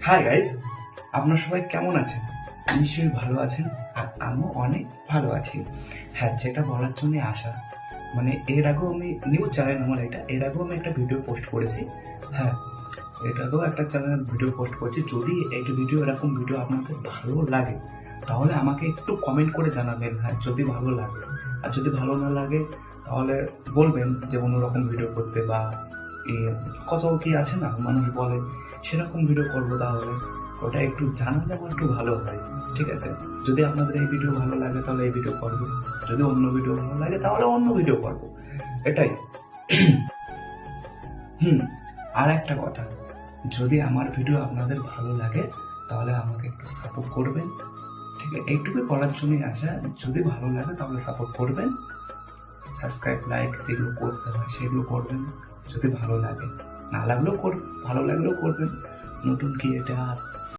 Hi guys, আপনার সবাই কেমন আছেন? নিশ্চয়ই ভালো আছেন। আর আমিও অনেক ভালো আছি। হ্যাঁ, যেটা বলার জন্য আসা, মানে এর আগেও আমি নিউজ চ্যানেল আমার এটা, এর আগেও আমি একটা ভিডিও পোস্ট করেছি। হ্যাঁ, এর আগেও একটা চ্যানেলে ভিডিও পোস্ট করেছি। যদি এই ভিডিও, এরকম ভিডিও আপনাদের ভালো লাগে তাহলে আমাকে একটু কমেন্ট করে জানাবেন। হ্যাঁ, যদি ভালো লাগে। আর যদি ভালো না লাগে তাহলে বলবেন যে অন্যরকম ভিডিও করতে, বা কত কি আছে না, মানুষ বলে সেরকম ভিডিও করবো। তাহলে ওটা একটু জানালে আমার একটু ভালো হয়। ঠিক আছে, যদি আপনাদের এই ভিডিও ভালো লাগে তাহলে এই ভিডিও করবো, যদি অন্য ভিডিও ভালো লাগে তাহলে অন্য ভিডিও করবো, এটাই। হুম, আর একটা কথা, যদি আমার ভিডিও আপনাদের ভালো লাগে তাহলে আমাকে একটু সাপোর্ট করবেন। ঠিক আছে, এইটুকুই বলার জন্যই আসা। যদি ভালো লাগে তাহলে সাপোর্ট করবেন, সাবস্ক্রাইব, লাইক যেগুলো করতে হয় সেগুলো করবেন। যদি ভালো লাগে, না লাগলেও ভালো লাগলেও করবেন। নতুন ক্রিয়েটার